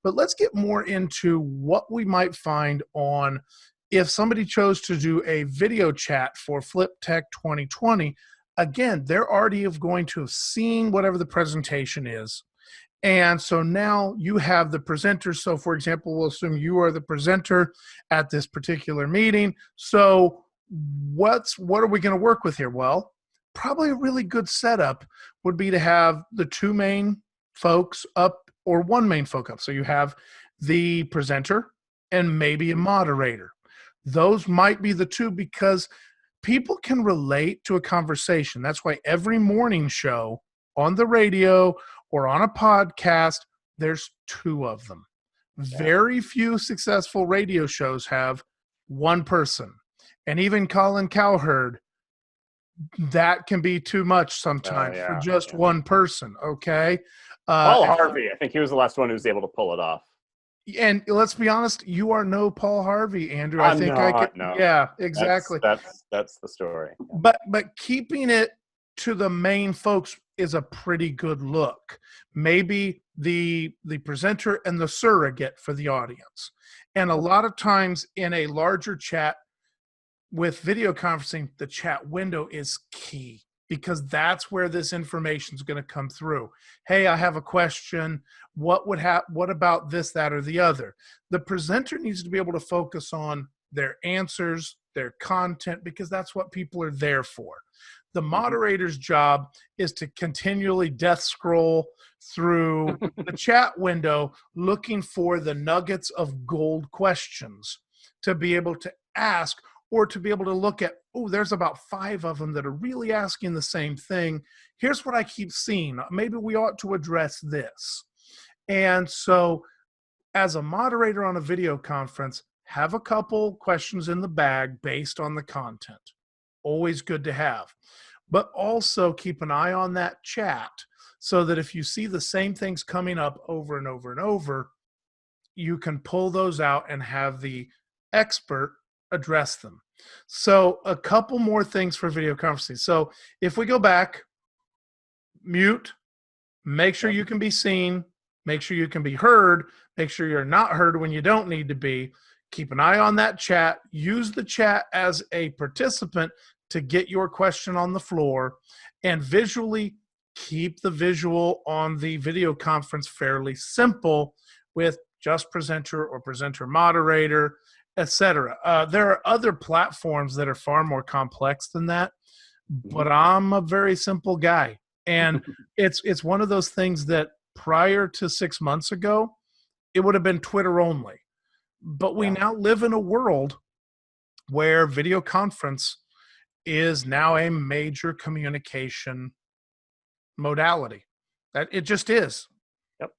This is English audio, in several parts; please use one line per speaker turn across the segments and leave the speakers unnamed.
But let's get more into what we might find on if somebody chose to do a video chat for FlipTech 2020. Again, they're already going to have seen whatever the presentation is. And so now you have the presenter. So for example, we'll assume you are the presenter at this particular meeting. So what are we going to work with here? Well, probably a really good setup would be to have the two main folks up or one main folk up. So you have the presenter and maybe a moderator. Those might be the two because people can relate to a conversation. That's why every morning show on the radio or on a podcast, there's two of them. Yeah. Very few successful radio shows have one person. And even Colin Cowherd, that can be too much sometimes for just one person, okay?
Paul Harvey, I think he was the last one who was able to pull it off.
And let's be honest, you are no Paul Harvey, Andrew.
No.
Yeah, exactly.
That's the story.
But keeping it to the main folks is a pretty good look. Maybe the presenter and the surrogate for the audience. And a lot of times in a larger chat with video conferencing, the chat window is key because that's where this information is going to come through. Hey, I have a question. What about this, that, or the other? The presenter needs to be able to focus on their answers, their content, because that's what people are there for. The moderator's job is to continually death scroll through the chat window looking for the nuggets of gold questions to be able to ask or to be able to look at, oh, there's about 5 of them that are really asking the same thing. Here's what I keep seeing. Maybe we ought to address this. And so as a moderator on a video conference, have a couple questions in the bag based on the content. Always good to have. But also keep an eye on that chat so that if you see the same things coming up over and over and over, you can pull those out and have the expert address them. So a couple more things for video conferencing. So if we go back, mute, make sure you can be seen, make sure you can be heard, make sure you're not heard when you don't need to be. Keep an eye on that chat. Use the chat as a participant to get your question on the floor, and visually keep the visual on the video conference fairly simple with just presenter or presenter moderator, etc. There are other platforms that are far more complex than that, but I'm a very simple guy. And it's one of those things that prior to 6 months ago, it would have been Twitter only. But we now live in a world where video conference is now a major communication modality. That it just is.
Yep.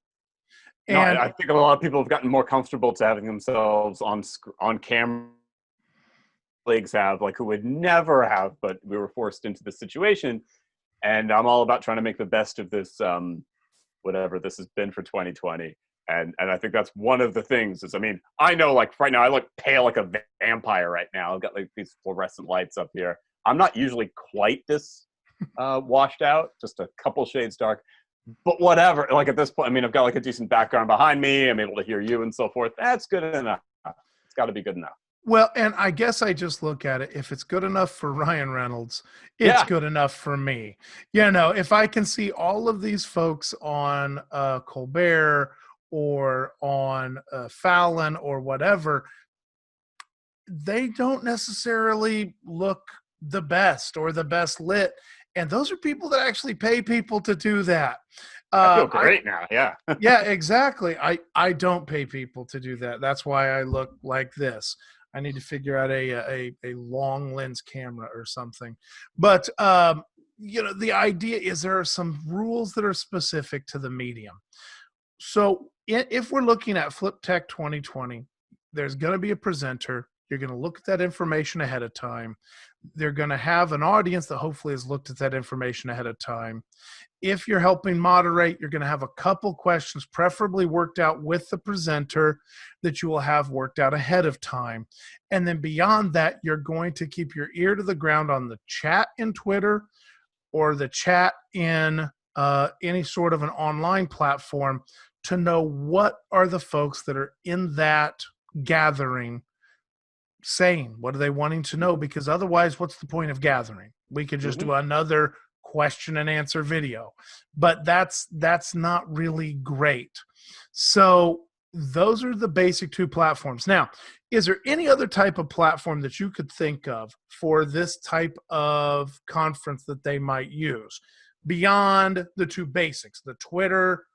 And I think a lot of people have gotten more comfortable to having themselves on camera. Colleagues have, like, who would never have, but we were forced into this situation. And I'm all about trying to make the best of this, whatever this has been for 2020. And I think that's one of the things is, I mean, I know, like, right now I look pale like a vampire right now. I've got like these fluorescent lights up here. I'm not usually quite this washed out, just a couple shades dark, but whatever. Like at this point, I mean, I've got like a decent background behind me. I'm able to hear you and so forth. That's good enough. It's got to be good enough.
Well, and I guess I just look at it. If it's good enough for Ryan Reynolds, it's good enough for me. You know, if I can see all of these folks on Colbert or on Fallon or whatever, they don't necessarily look the best or the best lit. And those are people that actually pay people to do that.
I feel great now. Yeah.
Yeah, exactly. I don't pay people to do that. That's why I look like this. I need to figure out a long lens camera or something. But, you know, the idea is there are some rules that are specific to the medium. So if we're looking at FlipTech 2020, there's going to be a presenter. You're going to look at that information ahead of time. They're going to have an audience that hopefully has looked at that information ahead of time. If you're helping moderate, you're going to have a couple questions, preferably worked out with the presenter, that you will have worked out ahead of time. And then beyond that, you're going to keep your ear to the ground on the chat in Twitter or the chat in any sort of an online platform to know what are the folks that are in that gathering saying. What are they wanting to know? Because otherwise, what's the point of gathering? We could just do another question and answer video, but that's not really great. So those are the basic two platforms. Now, is there any other type of platform that you could think of for this type of conference that they might use beyond the two basics, the Twitter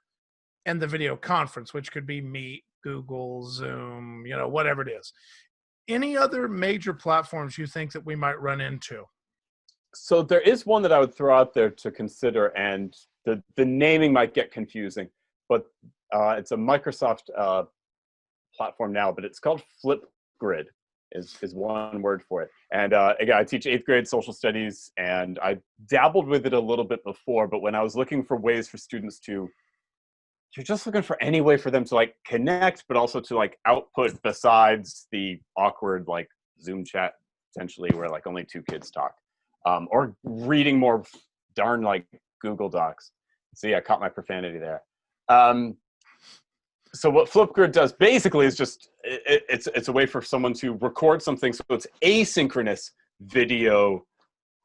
and the video conference, which could be Meet, Google, Zoom, whatever it is? Any other major platforms you think that we might run into?
So there is one that I would throw out there to consider, and the naming might get confusing, but it's a Microsoft platform now, but it's called Flipgrid is one word for it. And again, I teach 8th grade social studies, and I dabbled with it a little bit before, but when I was looking for ways for students to, you're just looking for any way for them to like connect, but also to like output besides the awkward like Zoom chat potentially where like only 2 kids talk. Or reading more darn like Google Docs. So yeah, I caught my profanity there. So what Flipgrid does basically is just, it's a way for someone to record something. So it's asynchronous video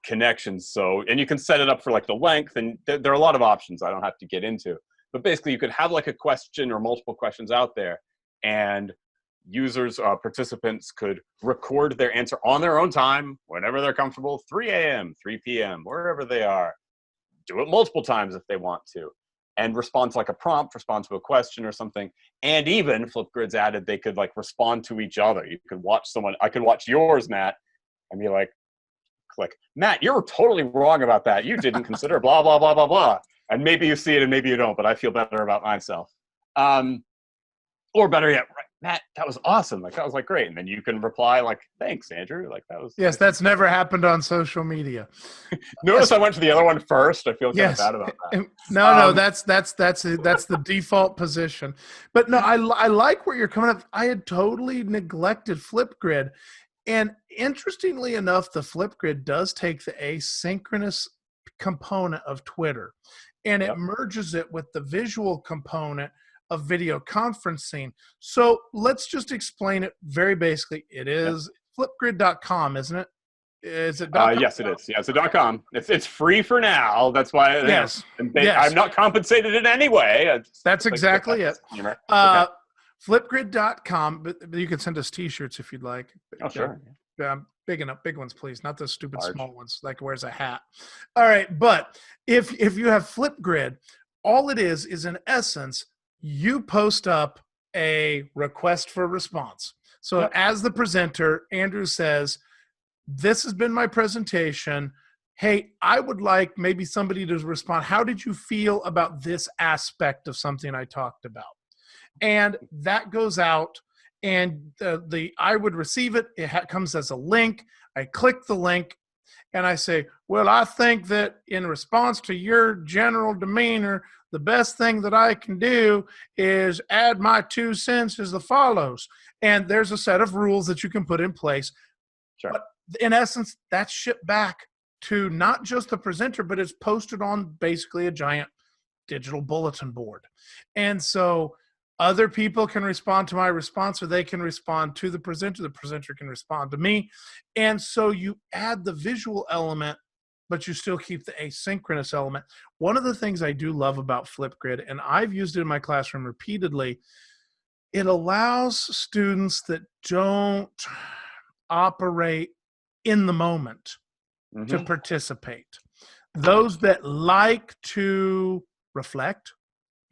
connections. So, and you can set it up for like the length, and there are a lot of options I don't have to get into. But basically you could have like a question or multiple questions out there, and users, participants could record their answer on their own time, whenever they're comfortable, 3 a.m., 3 p.m., wherever they are. Do it multiple times if they want to. And respond to like a prompt, respond to a question or something. And even Flipgrid's added, they could like respond to each other. You could watch someone, I could watch yours, Matt, and be like, click, Matt, you're totally wrong about that. You didn't consider blah, blah, blah, blah, blah. And maybe you see it and maybe you don't, but I feel better about myself. Or better yet, right, Matt, that was awesome. Like, that was like great. And then you can reply like, thanks, Andrew. Like that was.
Yes, that's never happened on social media.
Notice I went to the other one first. I feel kind of bad about that.
No, that's the default position. But no, I like where you're coming up. I had totally neglected Flipgrid. And interestingly enough, the Flipgrid does take the asynchronous component of Twitter, and it merges it with the visual component of video conferencing. So let's just explain it very basically. It is flipgrid.com, isn't it? Is it .com?
Yes, it is. Yeah, it's a .com. It's free for now. That's why.
Yes.
I'm not compensated in any way.
That's exactly it.
Okay.
Flipgrid.com, but you can send us T-shirts if you'd like.
Oh, sure.
Big enough, big ones, please. Not the stupid small ones like wears a hat. All right, but if you have Flipgrid, all it is in essence, you post up a request for response. So as the presenter, Andrew says, this has been my presentation. Hey, I would like maybe somebody to respond. How did you feel about this aspect of something I talked about? And that goes out, and I would receive it. It comes as a link. I click the link, and I say, well, I think that in response to your general demeanor, the best thing that I can do is add my 2 cents as the follows. And there's a set of rules that you can put in place.
Sure.
But in essence, that's shipped back to not just the presenter, but it's posted on basically a giant digital bulletin board. And so other people can respond to my response, or they can respond to the presenter can respond to me. And so you add the visual element, but you still keep the asynchronous element. One of the things I do love about Flipgrid, and I've used it in my classroom repeatedly, it allows students that don't operate in the moment to participate. Those that like to reflect,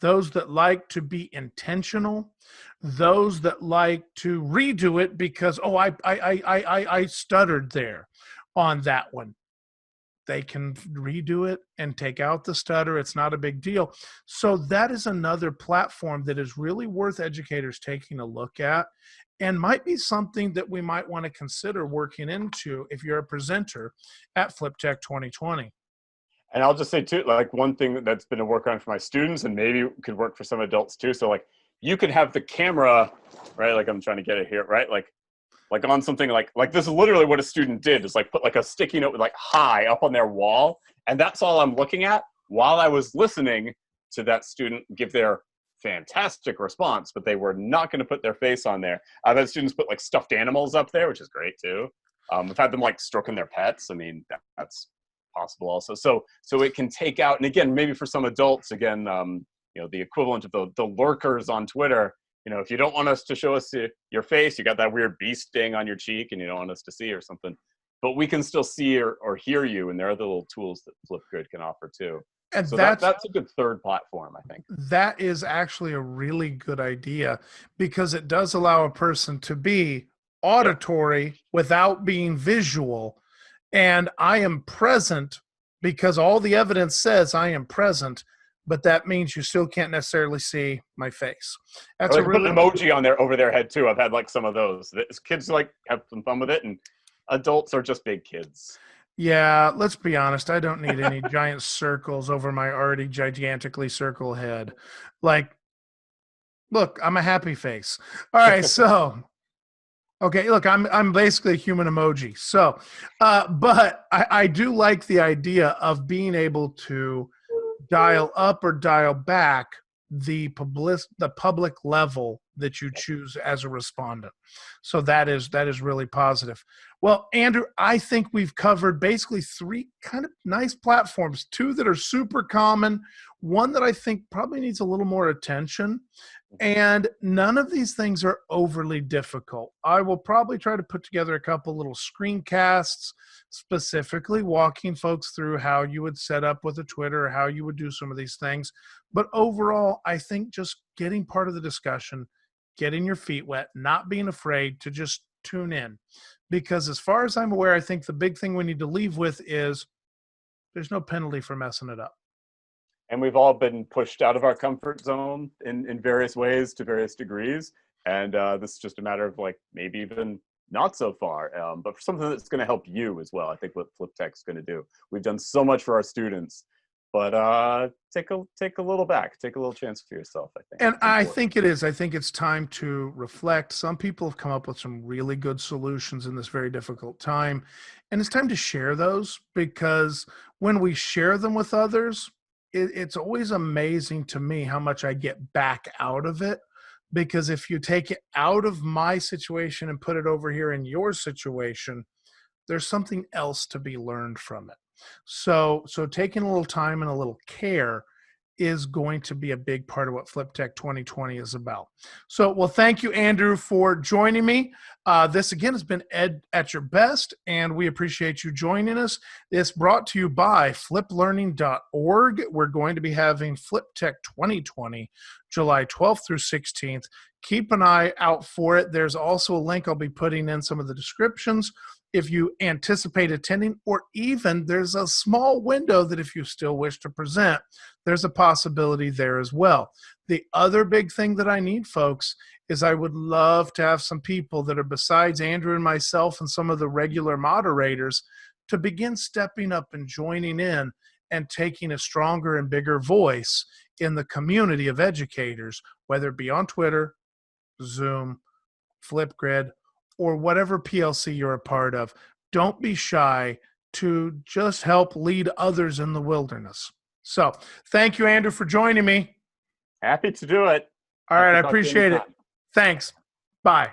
those that like to be intentional, those that like to redo it because, oh, I stuttered there on that one. They can redo it and take out the stutter. It's not a big deal. So that is another platform that is really worth educators taking a look at, and might be something that we might want to consider working into if you're a presenter at FlipTech2020.
And I'll just say too, like one thing that's been a work on for my students, and maybe could work for some adults too. So like you could have the camera, right? Like I'm trying to get it here, right? Like on something like this is literally what a student did, is like put like a sticky note with like hi up on their wall. And that's all I'm looking at. while I was listening to that student give their fantastic response, but they were not going to put their face on there. I've had students put like stuffed animals up there, which is great too. I've had them like stroking their pets. I mean, that's possible also. So it can take out, and again, maybe for some adults, again, the equivalent of the lurkers on Twitter. If you don't want us to show us your face, you got that weird bee sting on your cheek and you don't want us to see or something, but we can still see or hear you. And there are other little tools that Flipgrid can offer too.
And
so that's a good third platform, I think.
That is actually a really good idea, because it does allow a person to be auditory without being visual. And I am present because all the evidence says I am present, but that means you still can't necessarily see my face. That's
or like put an emoji on over their head too. I've had like some of those. Kids like have some fun with it, and adults are just big kids.
Yeah, let's be honest. I don't need any giant circles over my already gigantically circle head. Like, look, I'm a happy face. All right, so okay, look, I'm basically a human emoji. So, but I do like the idea of being able to dial up or dial back the public level that you choose as a respondent. So that is really positive. Well, Andrew, I think we've covered basically three kind of nice platforms, two that are super common, one that I think probably needs a little more attention, and none of these things are overly difficult. I will probably try to put together a couple little screencasts, specifically walking folks through how you would set up with a Twitter, how you would do some of these things. But overall, I think just getting part of the discussion, getting your feet wet, not being afraid to just tune in. Because as far as I'm aware, I think the big thing we need to leave with is there's no penalty for messing it up.
And we've all been pushed out of our comfort zone in various ways to various degrees. And this is just a matter of like maybe even not so far, but for something that's going to help you as well. I think what FlipTech's going to do. We've done so much for our students, but take a little back, take a little chance for yourself, I think.
And I think it is. I think it's time to reflect. Some people have come up with some really good solutions in this very difficult time. And it's time to share those, because when we share them with others, it's always amazing to me how much I get back out of it. Because if you take it out of my situation and put it over here in your situation, there's something else to be learned from it. So taking a little time and a little care is going to be a big part of what FlipTech 2020 is about. So, well, thank you, Andrew, for joining me. This, again, has been Ed at Your Best, and we appreciate you joining us. It's brought to you by fliplearning.org. We're going to be having FlipTech 2020, July 12th through 16th. Keep an eye out for it. There's also a link I'll be putting in some of the descriptions if you anticipate attending, or even there's a small window that if you still wish to present, there's a possibility there as well. The other big thing that I need, folks, is I would love to have some people that are besides Andrew and myself and some of the regular moderators to begin stepping up and joining in and taking a stronger and bigger voice in the community of educators, whether it be on Twitter, Zoom, Flipgrid, or whatever PLC you're a part of. Don't be shy to just help lead others in the wilderness. So thank you, Andrew, for joining me.
Happy to do it.
All right, I appreciate it. Thanks. Bye.